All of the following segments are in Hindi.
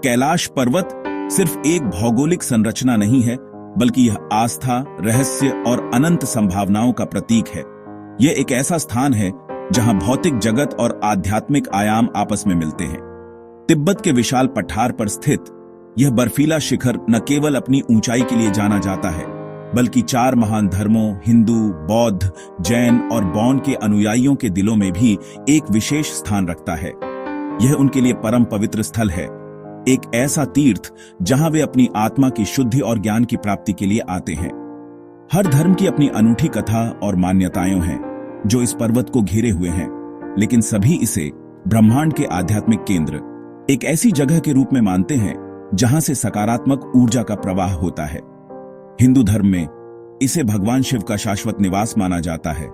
कैलाश पर्वत सिर्फ एक भौगोलिक संरचना नहीं है, बल्कि यह आस्था, रहस्य और अनंत संभावनाओं का प्रतीक है। यह एक ऐसा स्थान है जहां भौतिक जगत और आध्यात्मिक आयाम आपस में मिलते हैं। तिब्बत के विशाल पठार पर स्थित यह बर्फीला शिखर न केवल अपनी ऊंचाई के लिए जाना जाता है, बल्कि 4 महान धर्मों हिंदू, बौद्ध, जैन और बौन के अनुयायियों के दिलों में भी एक विशेष स्थान रखता है। यह उनके लिए परम पवित्र स्थल है, एक ऐसा तीर्थ जहां वे अपनी आत्मा की शुद्धि और ज्ञान की प्राप्ति के लिए आते हैं। हर धर्म की अपनी अनूठी कथा और मान्यताएं हैं जो इस पर्वत को घेरे हुए हैं, लेकिन सभी इसे ब्रह्मांड के आध्यात्मिक केंद्र, एक ऐसी जगह के रूप में मानते हैं जहां से सकारात्मक ऊर्जा का प्रवाह होता है। हिंदू धर्म में इसे भगवान शिव का शाश्वत निवास माना जाता है,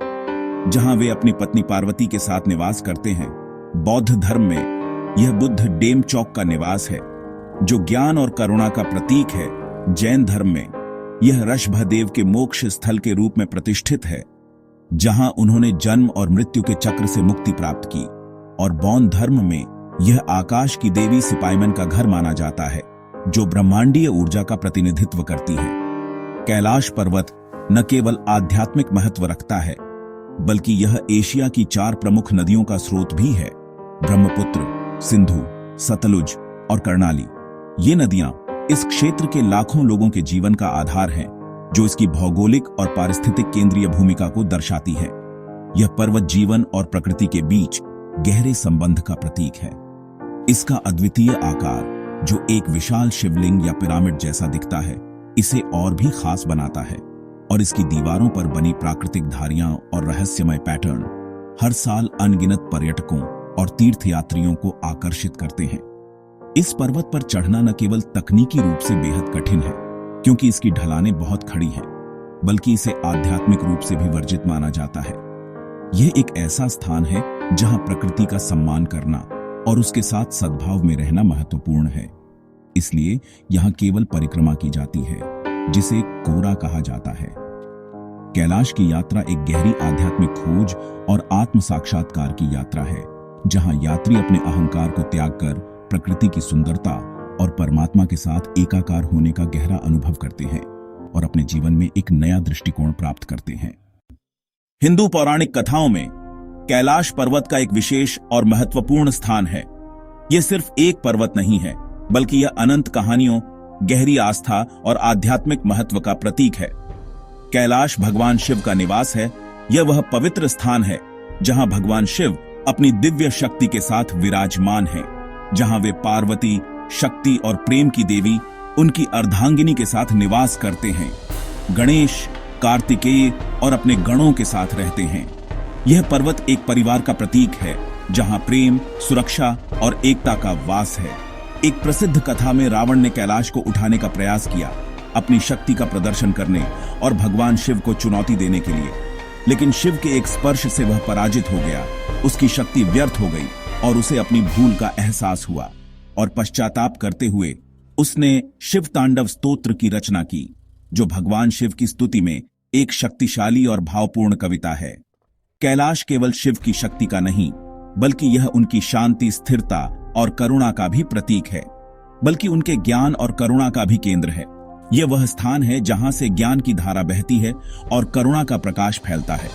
जहां वे अपनी पत्नी पार्वती के साथ निवास करते हैं। बौद्ध धर्म में यह बुद्ध डेम चौक का निवास है, जो ज्ञान और करुणा का प्रतीक है। जैन धर्म में यह ऋषभदेव के मोक्ष स्थल के रूप में प्रतिष्ठित है, जहां उन्होंने जन्म और मृत्यु के चक्र से मुक्ति प्राप्त की। और बौन धर्म में यह आकाश की देवी सिपाइमन का घर माना जाता है, जो ब्रह्मांडीय ऊर्जा का प्रतिनिधित्व करती है। कैलाश पर्वत न केवल आध्यात्मिक महत्व रखता है, बल्कि यह एशिया की 4 प्रमुख नदियों का स्रोत भी है, ब्रह्मपुत्र, सिंधु, सतलुज और कर्णाली। ये नदियां इस क्षेत्र के लाखों लोगों के जीवन का आधार हैं, जो इसकी भौगोलिक और पारिस्थितिक केंद्रीय भूमिका को दर्शाती है। यह पर्वत जीवन और प्रकृति के बीच गहरे संबंध का प्रतीक है। इसका अद्वितीय आकार, जो एक विशाल शिवलिंग या पिरामिड जैसा दिखता है, इसे और भी खास बनाता है। और इसकी दीवारों पर बनी प्राकृतिक धारियां और रहस्यमय पैटर्न हर साल अनगिनत पर्यटकों और तीर्थयात्रियों को आकर्षित करते हैं। इस पर्वत पर चढ़ना न केवल तकनीकी रूप से बेहद कठिन है, क्योंकि इसकी ढलानें बहुत खड़ी हैं, बल्कि इसे आध्यात्मिक रूप से भी वर्जित माना जाता है। यह एक ऐसा स्थान है जहां प्रकृति का सम्मान करना और उसके साथ सद्भाव में रहना महत्वपूर्ण है। इसलिए यहां केवल परिक्रमा की जाती है, जिसे कोरा कहा जाता है। कैलाश की यात्रा एक गहरी आध्यात्मिक खोज और आत्म साक्षात्कार की यात्रा है, जहां यात्री अपने अहंकार को त्याग कर प्रकृति की सुंदरता और परमात्मा के साथ एकाकार होने का गहरा अनुभव करते हैं और अपने जीवन में एक नया दृष्टिकोण प्राप्त करते हैं। हिंदू पौराणिक कथाओं में कैलाश पर्वत का एक विशेष और महत्वपूर्ण स्थान है। यह सिर्फ एक पर्वत नहीं है, बल्कि यह अनंत कहानियों, गहरी आस्था और आध्यात्मिक महत्व का प्रतीक है। कैलाश भगवान शिव का निवास है। यह वह पवित्र स्थान है जहां भगवान शिव अपनी दिव्य शक्ति के साथ विराजमान हैं, जहां वे पार्वती, शक्ति और प्रेम की देवी, उनकी अर्धांगिनी के साथ निवास करते हैं। गणेश, कार्तिकेय और अपने गणों के साथ रहते हैं। यह पर्वत एक परिवार का प्रतीक है, जहां प्रेम, सुरक्षा और एकता का वास है। एक प्रसिद्ध कथा में रावण ने कैलाश को उठाने का प्रयास किया, अपनी शक्ति का प्रदर्शन करने और भगवान शिव को चुनौती देने के लिए, लेकिन शिव के एक स्पर्श से वह पराजित हो गया। उसकी शक्ति व्यर्थ हो गई और उसे अपनी भूल का एहसास हुआ, और पश्चाताप करते हुए उसने शिव तांडव स्तोत्र की रचना की, जो भगवान शिव की स्तुति में एक शक्तिशाली और भावपूर्ण कविता है। कैलाश केवल शिव की शक्ति का नहीं, बल्कि यह उनकी शांति, स्थिरता और करुणा का भी प्रतीक है, बल्कि उनके ज्ञान और करुणा का भी केंद्र है। यह वह स्थान है जहां से ज्ञान की धारा बहती है और करुणा का प्रकाश फैलता है।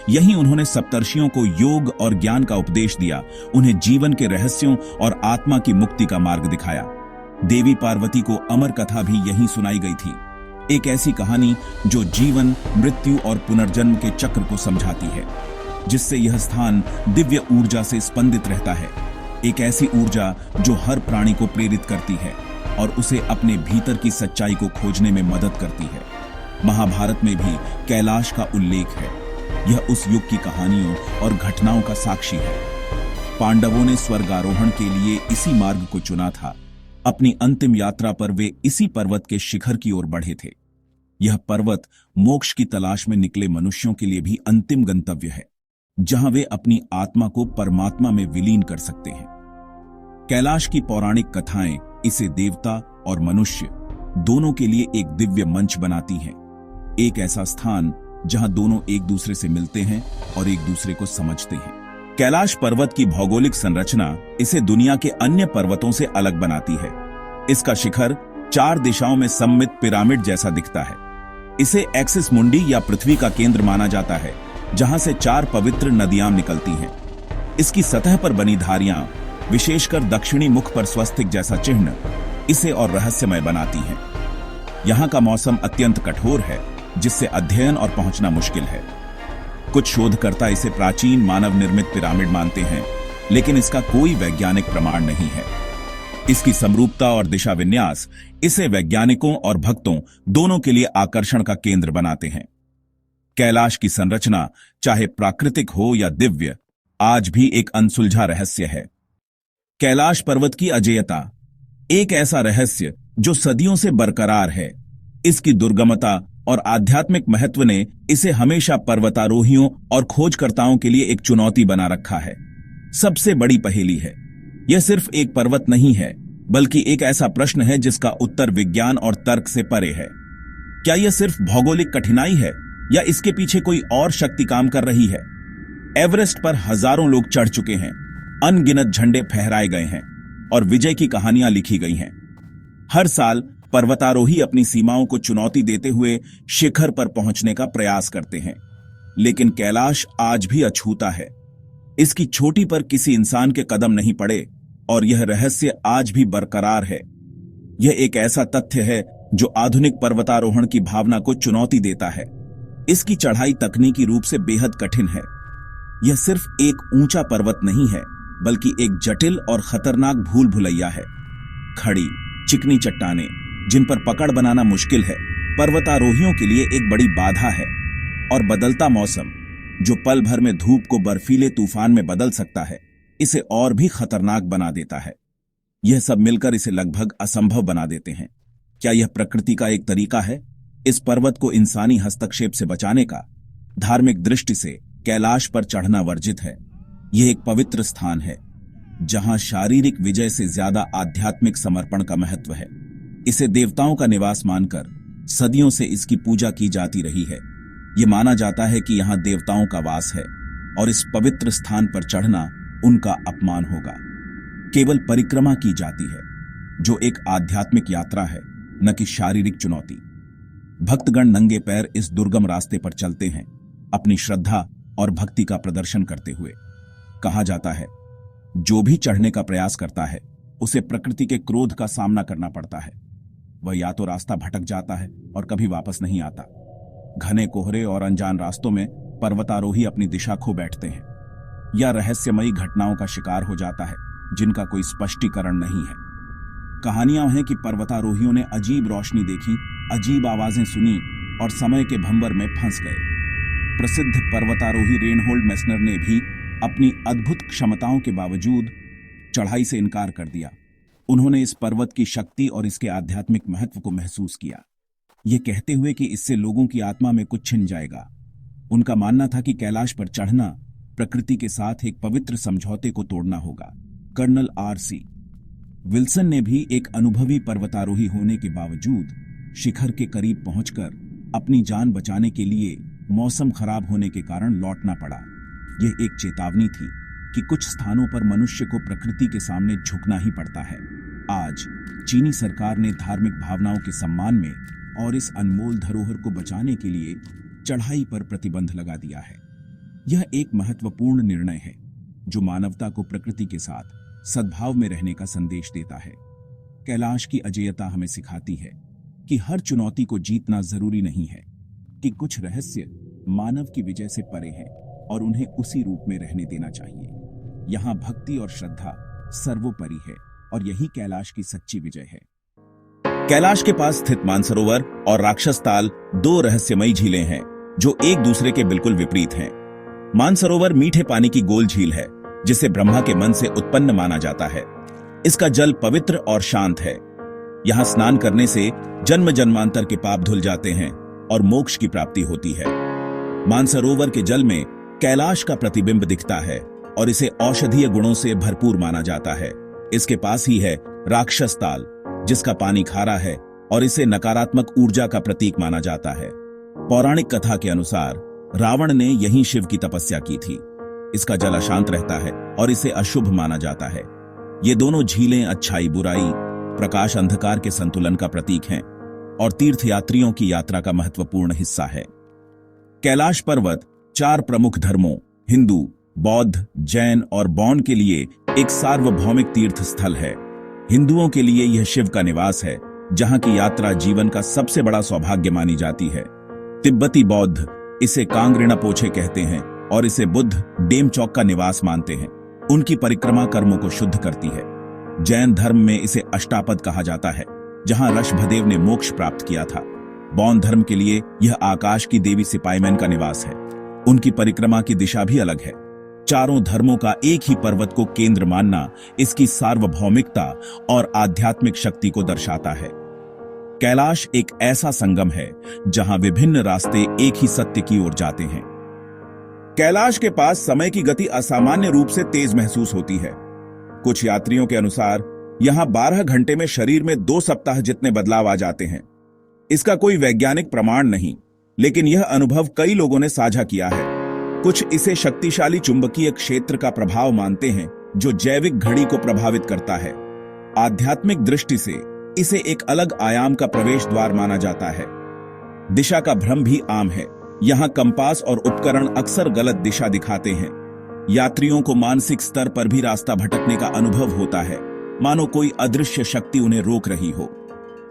यहीं उन्होंने सप्तर्षियों को योग और ज्ञान का उपदेश दिया, उन्हें जीवन के रहस्यों और आत्मा की मुक्ति का मार्ग दिखाया। देवी पार्वती को अमर कथा भी यहीं सुनाई गई थी, एक ऐसी कहानी जो जीवन, मृत्यु और पुनर्जन्म के चक्र को समझाती है, जिससे यह स्थान दिव्य ऊर्जा से स्पंदित रहता है। एक ऐसी ऊर्जा जो हर प्राणी को प्रेरित करती है और उसे अपने भीतर की सच्चाई को खोजने में मदद करती है। महाभारत में भी कैलाश का उल्लेख है। यह उस युग की कहानियों और घटनाओं का साक्षी है। पांडवों ने स्वर्गारोहण के लिए इसी मार्ग को चुना था। अपनी अंतिम यात्रा पर वे इसी पर्वत के शिखर की ओर बढ़े थे। यह पर्वत मोक्ष की तलाश में निकले मनुष्यों के लिए भी अंतिम गंतव्य है, जहां वे अपनी आत्मा को परमात्मा में विलीन कर सकते हैं। कैलाश की पौराणिक कथाएं इसे देवता और मनुष्य दोनों के लिए एक दिव्य मंच बनाती हैं, एक ऐसा स्थान जहां दोनों एक दूसरे से मिलते हैं और एक दूसरे को समझते हैं। कैलाश पर्वत की भौगोलिक संरचना इसे दुनिया के अन्य पर्वतों से अलग बनाती है। इसका शिखर 4 दिशाओं में सममित पिरामिड जैसा दिखता है। इसे एक्सिस मुंडी या पृथ्वी का केंद्र माना जाता है, जहां से 4 पवित्र नदियां निकलती हैं। इसकी सतह पर बनी धारियां, विशेषकर दक्षिणी मुख पर स्वस्तिक जैसा चिन्ह, इसे और रहस्यमय बनाती हैं। यहां का मौसम अत्यंत कठोर है, जिससे अध्ययन और पहुंचना मुश्किल है। कुछ शोधकर्ता इसे प्राचीन मानव निर्मित पिरामिड मानते हैं, लेकिन इसका कोई वैज्ञानिक प्रमाण नहीं है। इसकी समरूपता और दिशा विन्यास इसे वैज्ञानिकों और भक्तों दोनों के लिए आकर्षण का केंद्र बनाते हैं। कैलाश की संरचना, चाहे प्राकृतिक हो या दिव्य, आज भी एक अनसुलझा रहस्य है। कैलाश पर्वत की अजेयता एक ऐसा रहस्य जो सदियों से बरकरार है। इसकी दुर्गमता और आध्यात्मिक महत्व ने इसे हमेशा पर्वतारोहियों और खोजकर्ताओं के लिए एक चुनौती बना रखा है। सबसे बड़ी पहेली है, यह सिर्फ एक पर्वत नहीं है, बल्कि एक ऐसा प्रश्न है जिसका उत्तर विज्ञान और तर्क से परे है। क्या यह सिर्फ भौगोलिक कठिनाई है, या इसके पीछे कोई और शक्ति काम कर रही है? एवरेस्ट पर हजारों लोग चढ़ चुके हैं, अनगिनत झंडे फहराए गए हैं और विजय की कहानियां लिखी गई हैं। हर साल पर्वतारोही अपनी सीमाओं को चुनौती देते हुए शिखर पर पहुंचने का प्रयास करते हैं, लेकिन कैलाश आज भी अछूता है। इसकी चोटी पर किसी इंसान के कदम नहीं पड़े और यह रहस्य आज भी बरकरार है। यह एक ऐसा तथ्य है जो आधुनिक पर्वतारोहण की भावना को चुनौती देता है। इसकी चढ़ाई तकनीकी रूप से बेहद कठिन है। यह सिर्फ एक ऊंचा पर्वत नहीं है, बल्कि एक जटिल और खतरनाक भूल भुलैया है। खड़ी चिकनी चट्टानें, जिन पर पकड़ बनाना मुश्किल है, पर्वतारोहियों के लिए एक बड़ी बाधा है। और बदलता मौसम, जो पल भर में धूप को बर्फीले तूफान में बदल सकता है, इसे और भी खतरनाक बना देता है। यह सब मिलकर इसे लगभग असंभव बना देते हैं। क्या यह प्रकृति का एक तरीका है इस पर्वत को इंसानी हस्तक्षेप से बचाने का? धार्मिक दृष्टि से कैलाश पर चढ़ना वर्जित है। यह एक पवित्र स्थान है, जहां शारीरिक विजय से ज्यादा आध्यात्मिक समर्पण का महत्व है। इसे देवताओं का निवास मानकर सदियों से इसकी पूजा की जाती रही है। यह माना जाता है कि यहां देवताओं का वास है और इस पवित्र स्थान पर चढ़ना उनका अपमान होगा। केवल परिक्रमा की जाती है, जो एक आध्यात्मिक यात्रा है, न कि शारीरिक चुनौती। भक्तगण नंगे पैर इस दुर्गम रास्ते पर चलते हैं, अपनी श्रद्धा और भक्ति का प्रदर्शन करते हुए। कहा जाता है, जो भी चढ़ने का प्रयास करता है, उसे प्रकृति के क्रोध का सामना करना पड़ता है। वह या तो रास्ता भटक जाता है और कभी वापस नहीं आता। घने कोहरे और अनजान रास्तों में पर्वतारोही अपनी दिशा खो बैठते हैं, या रहस्यमयी घटनाओं का शिकार हो जाता है जिनका कोई स्पष्टीकरण नहीं है। कहानियां हैं कि पर्वतारोहियों ने अजीब रोशनी देखी, अजीब आवाजें सुनी और समय के भंवर में फंस गए। प्रसिद्ध पर्वतारोही रेनहोल्ड मेस्नर ने भी अपनी अद्भुत क्षमताओं के बावजूद चढ़ाई से इनकार कर दिया। उन्होंने इस पर्वत की शक्ति और इसके आध्यात्मिक महत्व को महसूस किया, ये कहते हुए कि इससे लोगों की आत्मा में कुछ छिन जाएगा। उनका मानना था कि कैलाश पर चढ़ना प्रकृति के साथ एक पवित्र समझौते को तोड़ना होगा। Colonel R.C. विल्सन ने भी एक अनुभवी पर्वतारोही होने के बावजूद शिखर के करीब पहुंचकर अपनी जान बचाने के लिए मौसम खराब होने के कारण लौटना पड़ा। यह एक चेतावनी थी कि कुछ स्थानों पर मनुष्य को प्रकृति के सामने झुकना ही पड़ता है। आज चीनी सरकार ने धार्मिक भावनाओं के सम्मान में और इस अनमोल धरोहर को बचाने के लिए चढ़ाई पर प्रतिबंध लगा दिया है। यह एक महत्वपूर्ण निर्णय है जो मानवता को प्रकृति के साथ सद्भाव में रहने का संदेश देता है। कैलाश की अजेयता हमें सिखाती है कि हर चुनौती को जीतना जरूरी नहीं है, कि कुछ रहस्य मानव की विजय से परे हैं और उन्हें उसी रूप में रहने देना चाहिए। यहाँ भक्ति और श्रद्धा सर्वोपरि है और यही कैलाश की सच्ची विजय है। कैलाश के पास स्थित मानसरोवर और राक्षस ताल 2 रहस्यमयी झीलें हैं जो एक दूसरे के बिल्कुल विपरीत हैं। मानसरोवर मीठे पानी की गोल झील है जिसे ब्रह्मा के मन से उत्पन्न माना जाता है। इसका जल पवित्र और शांत है। यहां स्नान करने से जन्म जन्मांतर के पाप धुल जाते हैं और मोक्ष की प्राप्ति होती है। मानसरोवर के जल में कैलाश का प्रतिबिंब दिखता है और इसे औषधीय गुणों से भरपूर माना जाता है। इसके पास ही है राक्षस ताल, जिसका पानी खारा है और इसे नकारात्मक ऊर्जा का प्रतीक माना जाता है। पौराणिक कथा के अनुसार रावण ने यहीं शिव की तपस्या की थी। इसका जल अशांत रहता है और इसे अशुभ माना जाता है। ये दोनों झीलें अच्छाई बुराई, प्रकाश अंधकार के संतुलन का प्रतीक हैं और तीर्थयात्रियों की यात्रा का महत्वपूर्ण हिस्सा है। कैलाश पर्वत 4 प्रमुख धर्मों हिंदू, बौद्ध, जैन और बौन के लिए एक सार्वभौमिक तीर्थ स्थल है। हिंदुओं के लिए यह शिव का निवास है, जहां की यात्रा जीवन का सबसे बड़ा सौभाग्य मानी जाती है। तिब्बती बौद्ध इसे कांग्रिणापोछे कहते हैं और इसे बुद्ध डेमचौक का निवास मानते हैं। उनकी परिक्रमा कर्मों को शुद्ध करती है। जैन धर्म में इसे अष्टापद कहा जाता है, जहां ऋषभदेव ने मोक्ष प्राप्त किया था। बौन धर्म के लिए यह आकाश की देवी सिपाईमैन का निवास है। उनकी परिक्रमा की दिशा भी अलग है। चारों धर्मों का एक ही पर्वत को केंद्र मानना इसकी सार्वभौमिकता और आध्यात्मिक शक्ति को दर्शाता है। कैलाश एक ऐसा संगम है जहां विभिन्न रास्ते एक ही सत्य की ओर जाते हैं। कैलाश के पास समय की गति असामान्य रूप से तेज महसूस होती है। कुछ यात्रियों के अनुसार यहां 12 घंटे में शरीर में 2 सप्ताह जितने बदलाव आ जाते हैं। इसका कोई वैज्ञानिक प्रमाण नहीं, लेकिन यह अनुभव कई लोगों ने साझा किया है। कुछ इसे शक्तिशाली चुंबकीय क्षेत्र का प्रभाव मानते हैं, जो जैविक घड़ी को प्रभावित करता है। आध्यात्मिक दृष्टि से इसे एक अलग आयाम का प्रवेश द्वार माना जाता है। दिशा का भ्रम भी आम है। यहां कंपास और उपकरण अक्सर गलत दिशा दिखाते हैं। यात्रियों को मानसिक स्तर पर भी रास्ता भटकने का अनुभव होता है, मानो कोई अदृश्य शक्ति उन्हें रोक रही हो।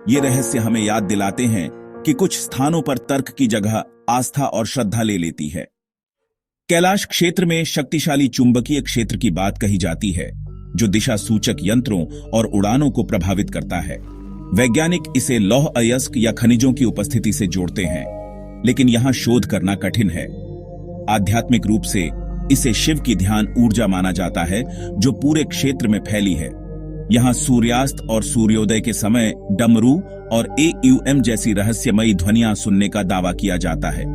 ये रहस्य हमें याद दिलाते हैं कि कुछ स्थानों पर तर्क की जगह आस्था और श्रद्धा ले लेती है। कैलाश क्षेत्र में शक्तिशाली चुंबकीय क्षेत्र की बात कही जाती है, जो दिशा सूचक यंत्रों और उड़ानों को प्रभावित करता है। वैज्ञानिक इसे लौह अयस्क या खनिजों की उपस्थिति से जोड़ते हैं, लेकिन यहां शोध करना कठिन है। आध्यात्मिक रूप से इसे शिव की ध्यान ऊर्जा माना जाता है, जो पूरे क्षेत्र में फैली है। यहां सूर्यास्त और सूर्योदय के समय डमरू और AUM जैसी रहस्यमयी ध्वनियां सुनने का दावा किया जाता है।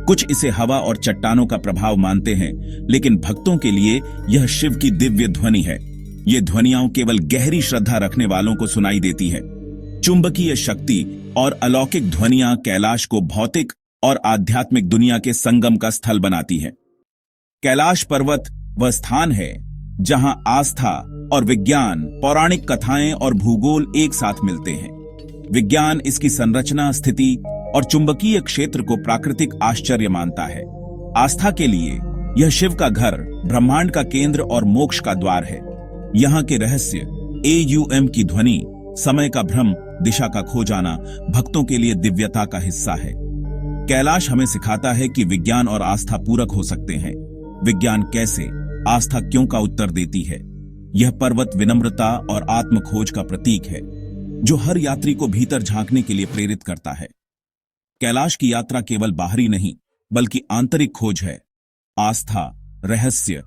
कुछ इसे हवा और चट्टानों का प्रभाव मानते हैं, लेकिन भक्तों के लिए यह शिव की दिव्य ध्वनि है। ये ध्वनियां केवल गहरी श्रद्धा रखने वालों को सुनाई देती है। चुंबकीय शक्ति और अलौकिक ध्वनियां कैलाश को भौतिक और आध्यात्मिक दुनिया के संगम का स्थल बनाती हैं। कैलाश पर्वत वह स्थान है जहां आस्था और विज्ञान, पौराणिक कथाएं और भूगोल एक साथ मिलते हैं। विज्ञान इसकी संरचना, स्थिति और चुंबकीय क्षेत्र को प्राकृतिक आश्चर्य मानता है। आस्था के लिए यह शिव का घर, ब्रह्मांड का केंद्र और मोक्ष का द्वार है। यहाँ के रहस्य, AUM की ध्वनि, समय का भ्रम, दिशा का खो जाना भक्तों के लिए दिव्यता का हिस्सा है। कैलाश हमें सिखाता है कि विज्ञान और आस्था पूरक हो सकते हैं। विज्ञान कैसे, आस्था क्यों का उत्तर देती है। यह पर्वत विनम्रता और आत्मखोज का प्रतीक है, जो हर यात्री को भीतर झांकने के लिए प्रेरित करता है। कैलाश की यात्रा केवल बाहरी नहीं, बल्कि आंतरिक खोज है। आस्था, रहस्य